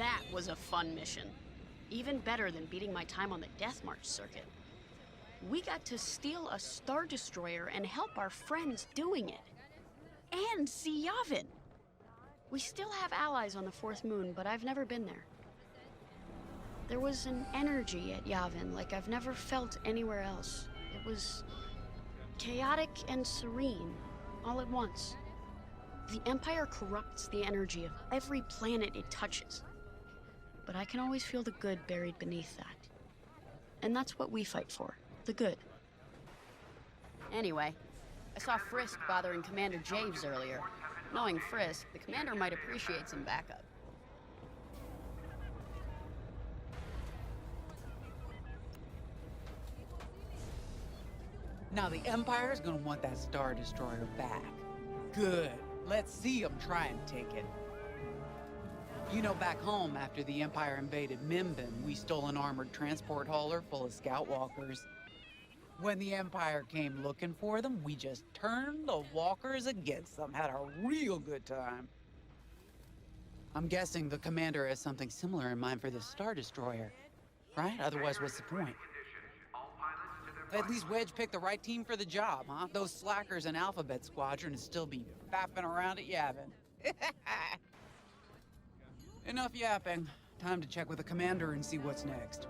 That was a fun mission. Even better than beating my time on the Death March circuit. We got to steal a Star Destroyer and help our friends doing it. And see Yavin. We still have allies on the Fourth Moon, but I've never been there. There was an energy at Yavin like I've never felt anywhere else. It was chaotic and serene, all at once. The Empire corrupts the energy of every planet it touches. But I can always feel the good buried beneath that. And that's what we fight for, the good. Anyway, I saw Frisk bothering Commander Javes earlier. Knowing Frisk, the commander might appreciate some backup. Now the Empire's gonna want that Star Destroyer back. Good. Let's see them try and take it. You know, back home, after the Empire invaded Mimbin, we stole an armored transport hauler full of scout walkers. When the Empire came looking for them, we just turned the walkers against them. Had a real good time. I'm guessing the commander has something similar in mind for this Star Destroyer, right? Otherwise, what's the point? At least Wedge picked the right team for the job, huh? Those slackers in Alphabet Squadron would still be fapping around at Yavin. Enough yapping. Time to check with the commander and see what's next.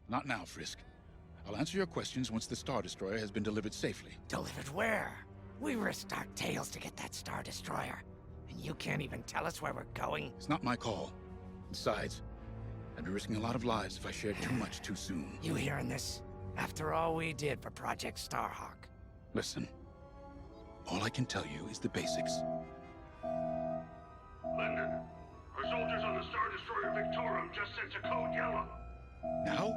Not now, Frisk. I'll answer your questions once the Star Destroyer has been delivered safely. Delivered where? We risked our tails to get that Star Destroyer. And you can't even tell us where we're going? It's not my call. Besides, I'd be risking a lot of lives if I shared too much too soon. You hearing this? After all we did for Project Starhawk. Listen, all I can tell you is the basics. Linden, our soldiers on the Star Destroyer Victorum just sent a code yellow. Now?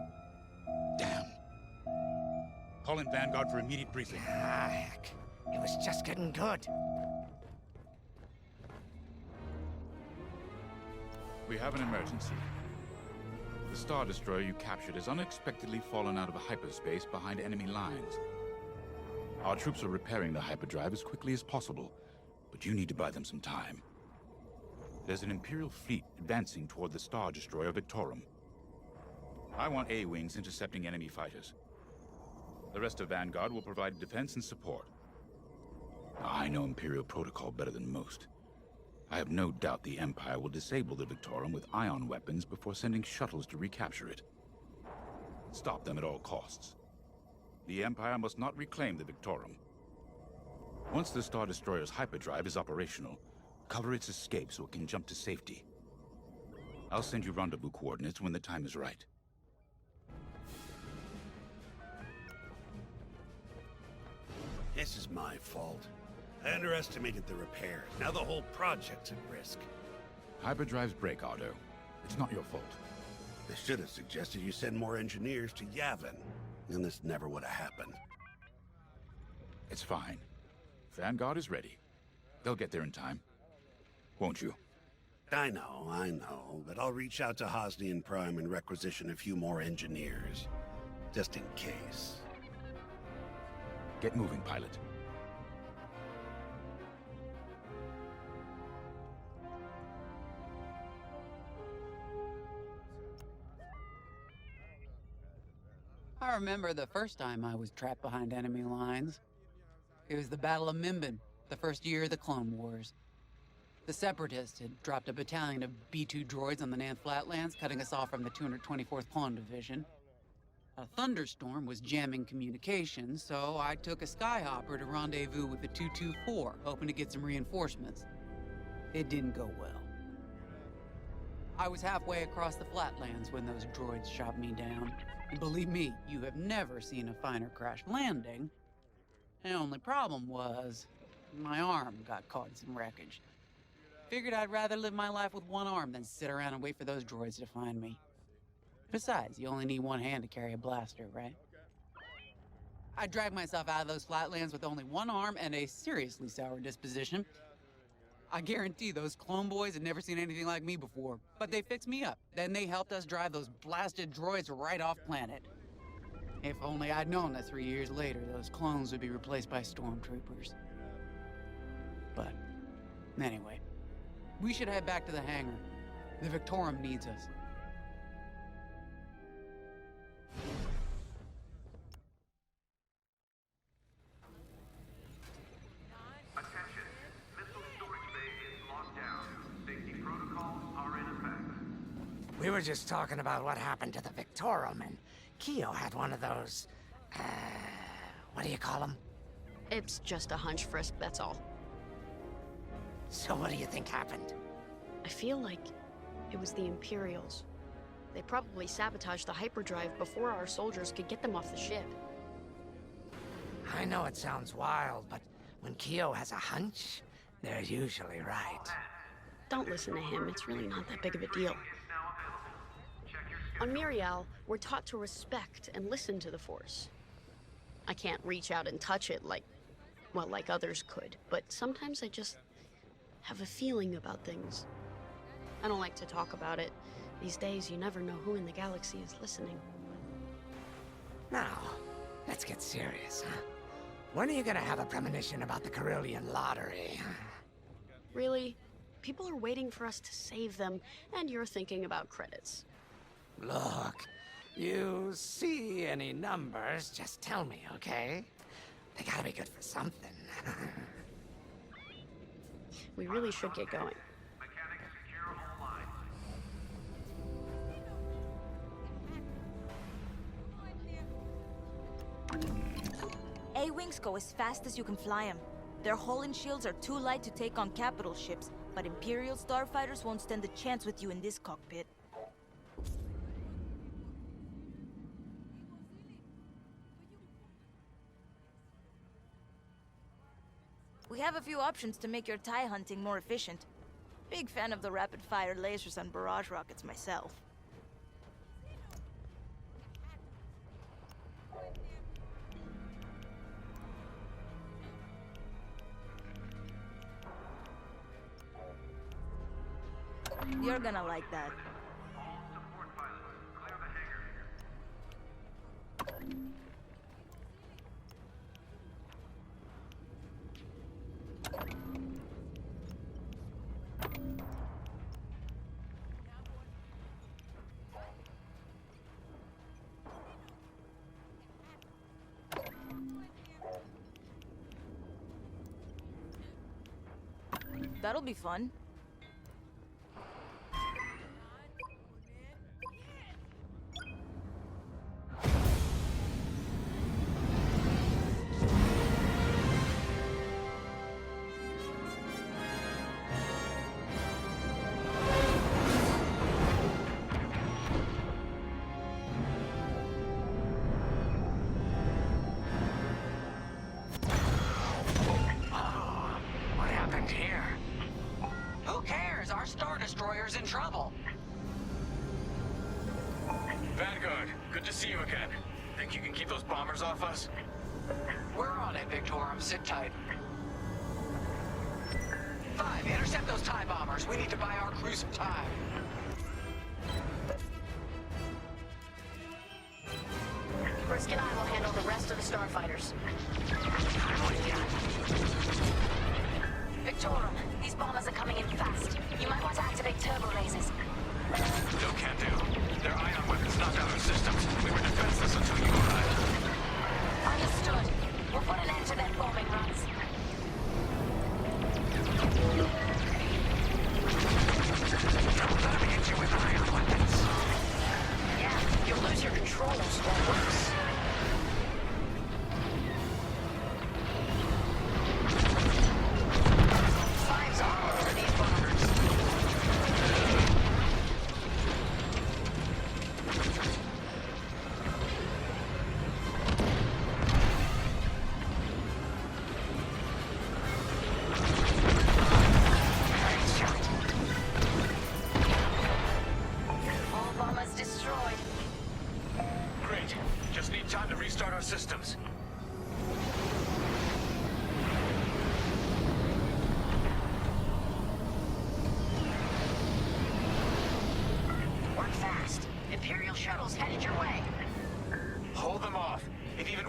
Damn. Call in Vanguard for immediate briefing. Ah, heck. It was just getting good. We have an emergency. The Star Destroyer you captured has unexpectedly fallen out of hyperspace behind enemy lines. Our troops are repairing the hyperdrive as quickly as possible, but you need to buy them some time. There's an Imperial fleet advancing toward the Star Destroyer Victorum. I want A-wings intercepting enemy fighters. The rest of Vanguard will provide defense and support. Now, I know Imperial protocol better than most. I have no doubt the Empire will disable the Victorum with ion weapons before sending shuttles to recapture it. Stop them at all costs. The Empire must not reclaim the Victorum. Once the Star Destroyer's hyperdrive is operational, cover its escape so it can jump to safety. I'll send you rendezvous coordinates when the time is right. This is my fault. I underestimated the repairs. Now the whole project's at risk. Hyperdrives break, Otto. It's not your fault. I should have suggested you send more engineers to Yavin. Then this never would have happened. It's fine. Vanguard is ready. They'll get there in time. Won't you? I know, but I'll reach out to Hosnian Prime and requisition a few more engineers. Just in case. Get moving, pilot. I remember the first time I was trapped behind enemy lines. It was the Battle of Mimbin, the first year of the Clone Wars. The Separatists had dropped a battalion of B-2 droids on the Nan Flatlands, cutting us off from the 224th Clone Division. A thunderstorm was jamming communications, so I took a Skyhopper to rendezvous with the 224, hoping to get some reinforcements. It didn't go well. I was halfway across the Flatlands when those droids shot me down. And believe me, you have never seen a finer crash landing. The only problem was, my arm got caught in some wreckage. Figured I'd rather live my life with one arm than sit around and wait for those droids to find me. Besides, you only need one hand to carry a blaster, right? I dragged myself out of those Flatlands with only one arm and a seriously sour disposition. I guarantee those clone boys had never seen anything like me before, but they fixed me up. Then they helped us drive those blasted droids right off planet. If only I'd known that 3 years later, those clones would be replaced by stormtroopers. But, anyway, we should head back to the hangar. The Victorum needs us. Attention. Missile storage bay is locked down. Safety protocols are in effect. We were just talking about what happened to the Victorum, and Keo had one of those, what do you call them? It's just a hunch, Frisk, that's all. So what do you think happened? I feel like it was the Imperials. They probably sabotaged the hyperdrive before our soldiers could get them off the ship. I know it sounds wild, but when Keo has a hunch, they're usually right. Don't listen to him, it's really not that big of a deal. On Miriel, we're taught to respect and listen to the Force. I can't reach out and touch it like others could, but sometimes I just have a feeling about things. I don't like to talk about it. These days, you never know who in the galaxy is listening. Now, let's get serious, huh? When are you gonna have a premonition about the Carillion lottery? Really? People are waiting for us to save them, and you're thinking about credits. Look, you see any numbers, just tell me, okay? They gotta be good for something. We really should get going. Mechanics secure all lines. A-Wings go as fast as you can fly them. Their hull and shields are too light to take on capital ships, but Imperial starfighters won't stand a chance with you in this cockpit. We have a few options to make your TIE hunting more efficient. Big fan of the rapid-fire lasers and barrage rockets myself. You're gonna like that. All support pilots, clear the hangar. That'll be fun. What happened here? Who cares? Our Star Destroyer's in trouble. Vanguard, good to see you again. Think you can keep those bombers off us? We're on it, Victorum. Sit tight. 5, intercept those TIE bombers. We need to buy our crew some time. Frisk and I will handle the rest of the starfighters. Victorum, these bombers are coming in fast. You might want to activate turbo lasers. No can do. Their ion weapons knocked out our systems. We were defenseless until you arrived. Understood. We'll put an end to their bombing runs. Don't let him hit you with ion weapons. Yeah, you'll lose your controls or worse. Five's all over these bombers. Great shot. All bombers destroyed. Great. Just need time to restart our systems.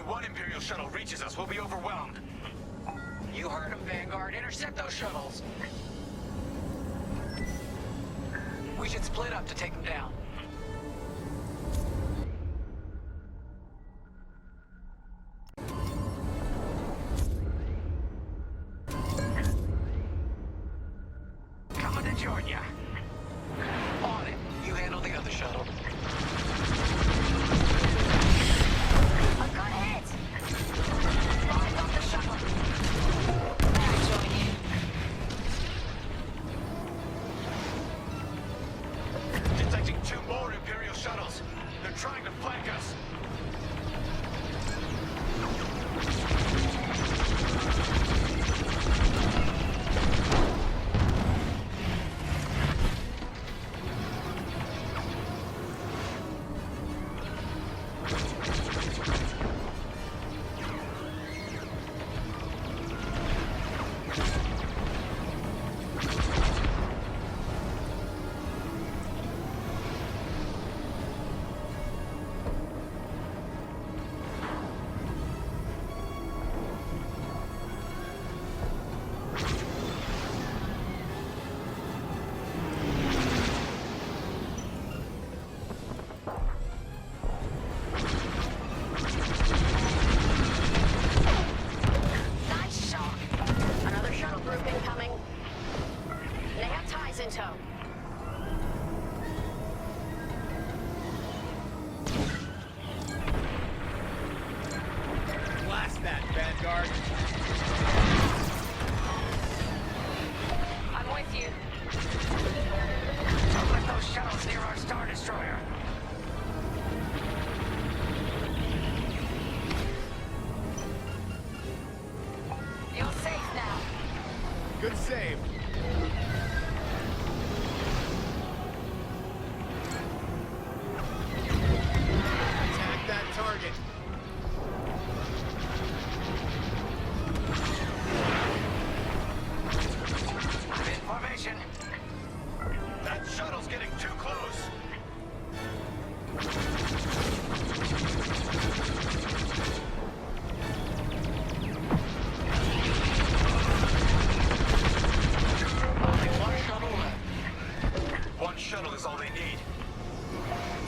one Imperial shuttle reaches us, we'll be overwhelmed. You heard him, Vanguard. Intercept those shuttles. We should split up to take them down. Coming to join ya. On it. You handle the other shuttle. A good hit! Five off the shuttle. I join you. Detecting two more Imperial shuttles. They're trying to flank us. Nice shot. Another shuttle group incoming. They have ties in tow. Blast that, Vanguard. I'm with you. Don't let those shuttles near our Star Destroyer. You're safe now. Good save. Attack that target. I'm in formation. That shuttle's getting too close. Only one shuttle left. One shuttle is all they need.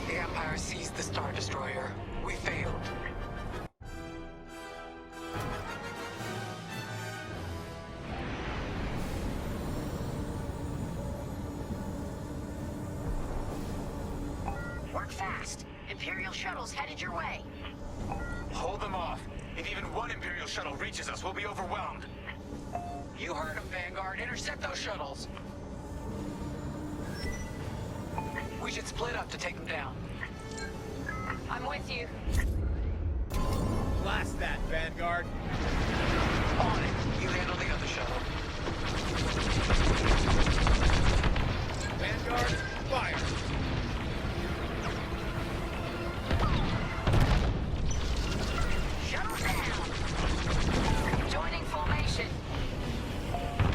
The Empire seized the Star Destroyer. We failed. Work fast. Imperial shuttles headed your way. Hold them off. If even one Imperial shuttle reaches us, we'll be overwhelmed. You heard him, Vanguard. Intercept those shuttles. We should split up to take them down. I'm with you. Blast that, Vanguard. On it. You handle the other shuttle. Vanguard, fire. Shuttle down. Joining formation.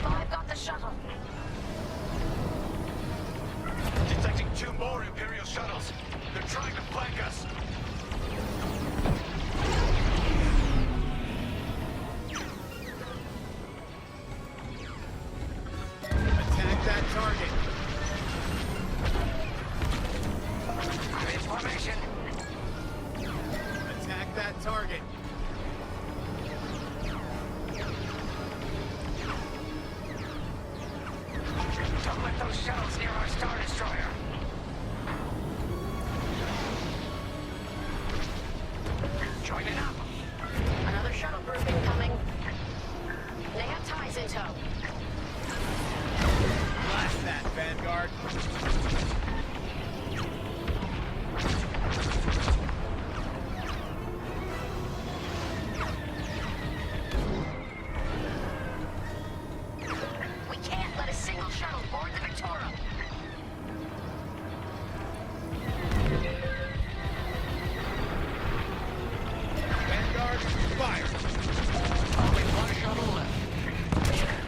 Five got the shuttle. Detecting two more Imperial shuttles. They're trying to flank us. Attack that target. I'm in formation. Attack that target. Don't let those shuttles near our Star Destroyer. Joining up. Another shuttle group incoming. They have ties in tow. Blast that, Vanguard. We can't let a single shuttle board the Victoria. Vanguard, fire. Only one shuttle left.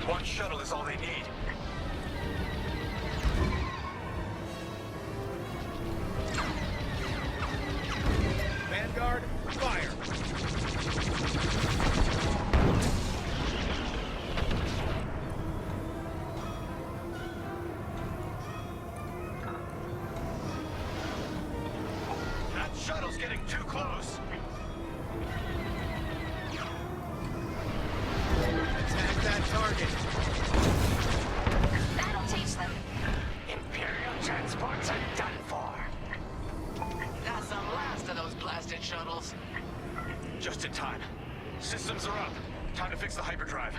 One shuttle is all they need. Vanguard, fire. Just in time. Systems are up. Time to fix the hyperdrive.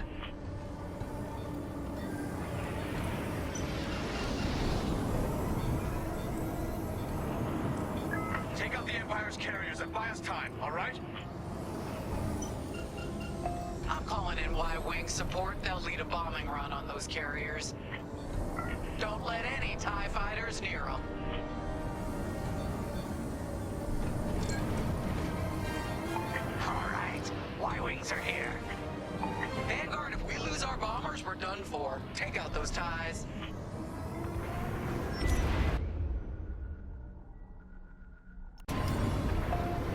Take out the Empire's carriers and buy us time, all right? I'm calling in Y-Wing support. They'll lead a bombing run on those carriers. Don't let any TIE fighters near them. All right, Y-Wings are here. Vanguard, if we lose our bombers, we're done for. Take out those TIEs.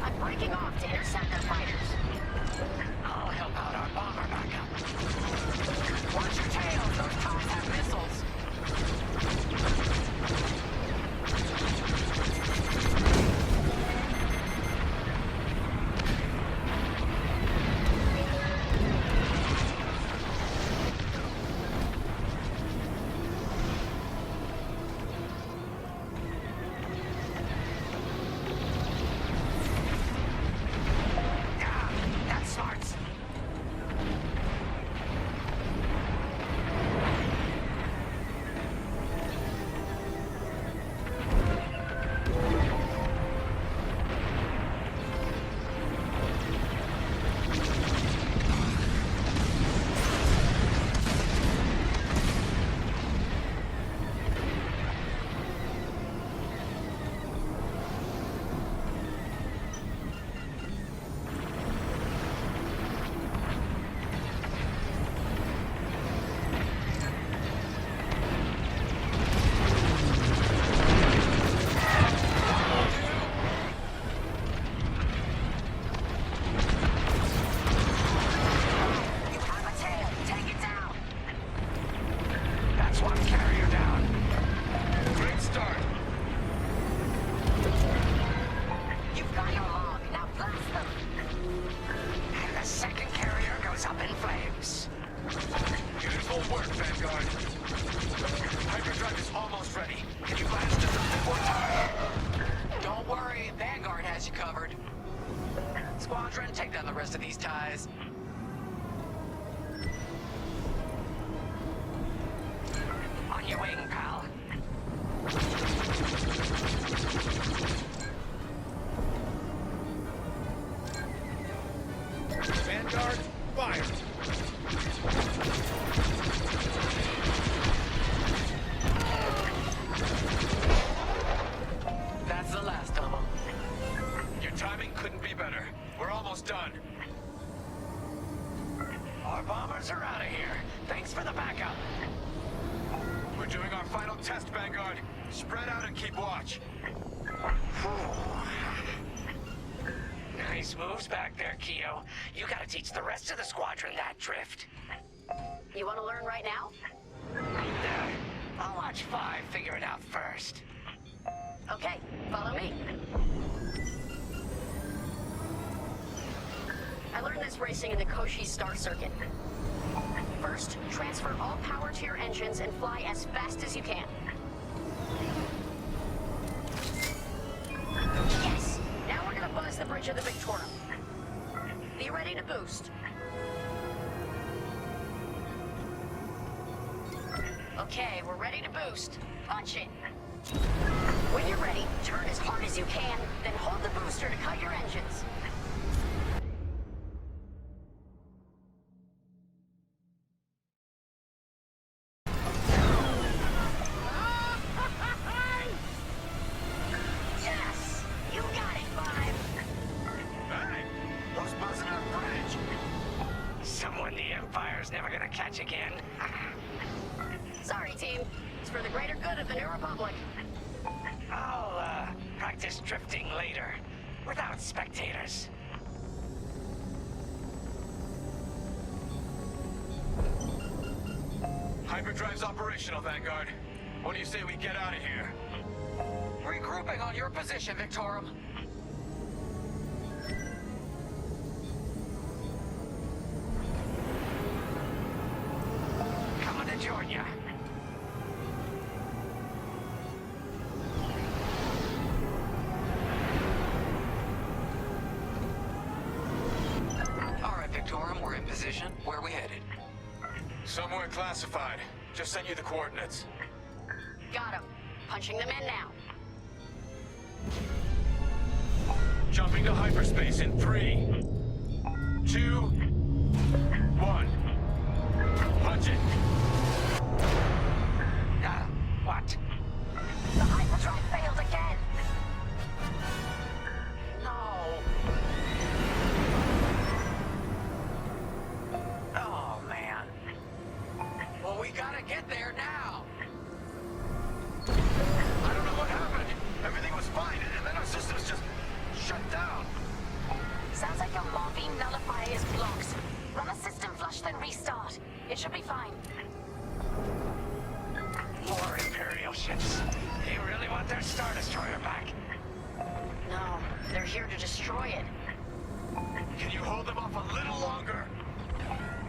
I'm breaking off to intercept their fighters. I'll help out our bomber backup. Watch your tails. Those TIEs have missiles. That's smart. You have a tail. Take it down. That's one carrier down. Great start. You've got your log. Now blast them. And the second carrier goes up in flames. Beautiful work, Vanguard. Hyperdrive is almost ready. Can you blast just a bit more time? Don't worry, Vanguard has you covered. Squadron, take down the rest of these TIEs. On your wing, pal. Vanguard, fire! That's the last of them. Your timing couldn't be better. We're almost done. Our bombers are out of here. Thanks for the backup. We're doing our final test, Vanguard. Spread out and keep watch. Nice moves back there, Keo. You gotta teach the rest of the squadron that drift. You want to learn right now? I'll watch 5 figure it out first. Okay, follow me. I learned this racing in the Koshi Star Circuit. First, transfer all power to your engines and fly as fast as you can. Yes! Now we're gonna buzz the bridge of the Victorum. Be ready to boost. Okay, we're ready to boost. Punch it! When you're ready, turn as hard as you can, then hold the booster to cut your engines. Yes! You got it, 5! Hey! Who's buzzing our bridge? Someone the Empire's never gonna catch again. Sorry, team. It's for the greater good of the New Republic. I'll, practice drifting later, without spectators. Hyperdrive's operational, Vanguard. What do you say we get out of here? Regrouping on your position, Victorum. Coming to join ya. Victorum, we're in position. Where are we headed? Somewhere classified. Just sent you the coordinates. Got him. Punching them in now. Jumping to hyperspace in 3, 2, 1. Punch it. What? The hyperdrive failed again. No. Oh, man. Well, we gotta get there now. I don't know what happened. Everything was fine, and then our systems just shut down. Sounds like your morphine nullifier is blocked. Run a system flush, then restart. It should be fine. More Imperial ships. They really want their Star Destroyer back. No, they're here to destroy it. Can you hold them off a little longer?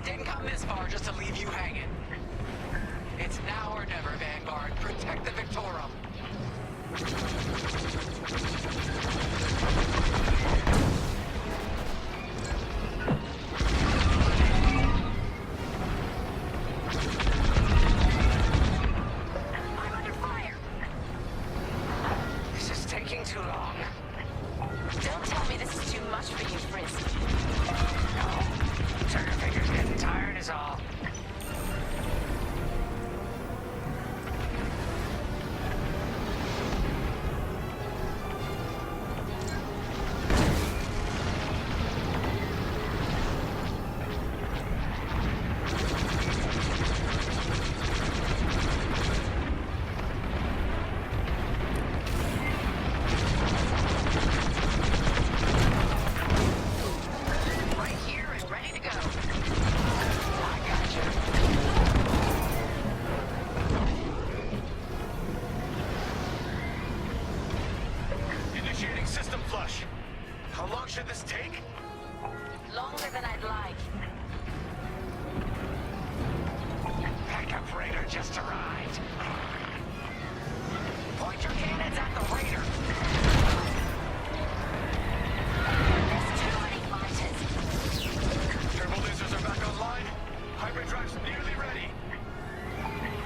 Didn't come this far just to leave you hanging. It's now or never, Vanguard. Protect the Victorum. I'm under fire. This is taking too long. Don't tell me this is too much for you, Frisk. No. Trigger finger's getting tired is all. Right here and ready to go. I got you. Initiating system flush. How long should this take? Longer than I'd like. Backup raider just arrived. Point your cannons at the raider. There's too many fighters. Turbo lasers are back online. Hyperdrive's nearly ready.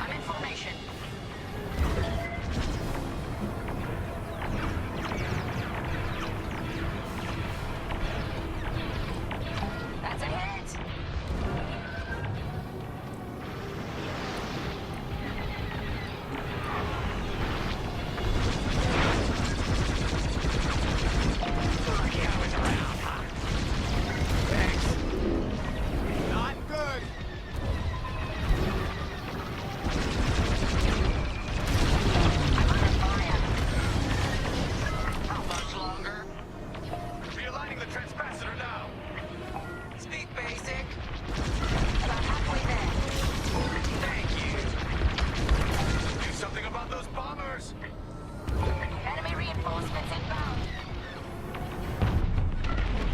I'm in formation. That's a hit. Lucky I was around, huh? Thanks. Not good. I'm under fire. How much longer? Realigning the transpacitor now. Speak basic. About halfway there. Thank you. Do something about those bombers. Enemy reinforcements inbound.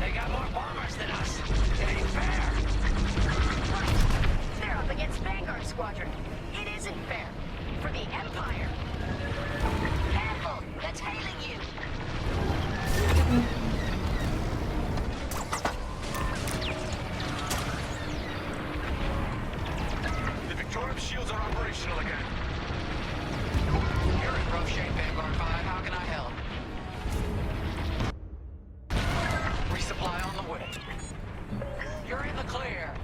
They got more bombers than us. It ain't fair. Right. They're up against Vanguard Squadron. It isn't fair. For the Empire. Careful! They're tailing you. The Victorum shields are operational again. You're in rough shape, Vanguard 5. How can I help? Resupply on the way. You're in the clear.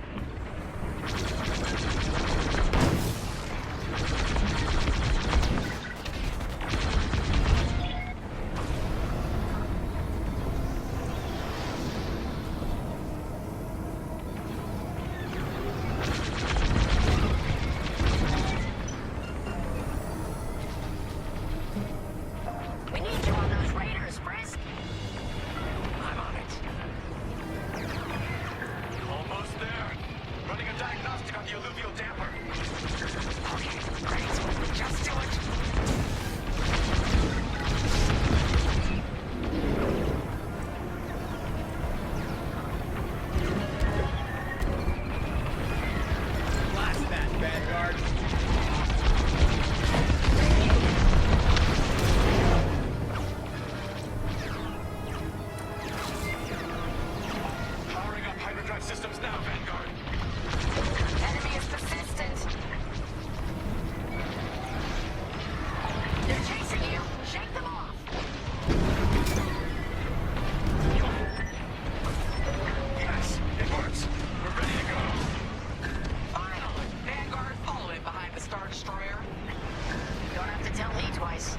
systems now, Vanguard. Enemy is persistent. They're chasing you. Shake them off. Yes, it works. We're ready to go. Finally! Vanguard following behind the Star Destroyer. Don't have to tell me twice.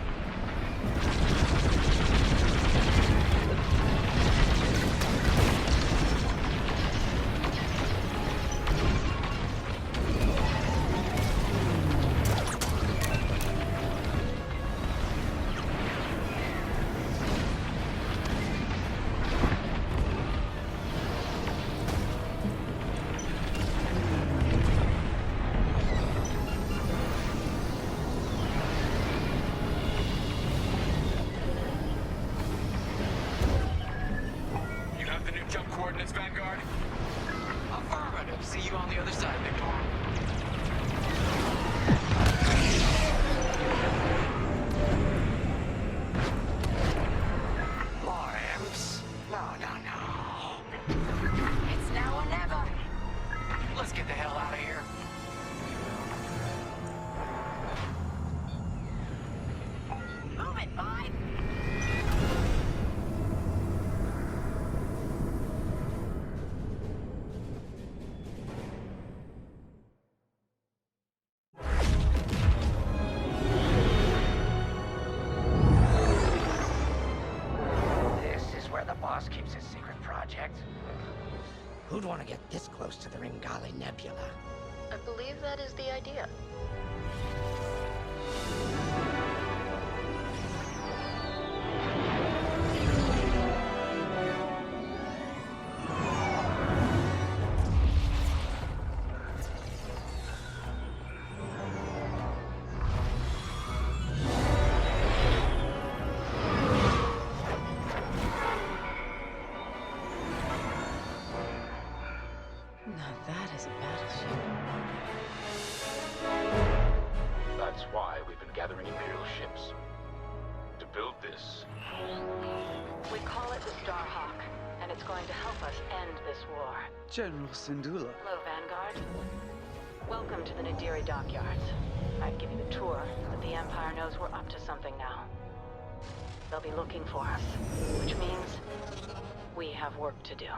You have the new jump coordinates, Vanguard? Affirmative. See you on the other side, Victor. More imps? No. It's now or never. Let's get the hell out of here. Move it, Five. This is where the boss keeps his secret project. Who'd want to get this close to the Ringali Nebula? I believe that is the idea. Now that is a battleship. That's why we've been gathering Imperial ships. To build this. We call it the Starhawk, and it's going to help us end this war. General Syndulla. Hello, Vanguard. Welcome to the Nadiri dockyards. I'd give you the tour, but the Empire knows we're up to something now. They'll be looking for us, which means we have work to do.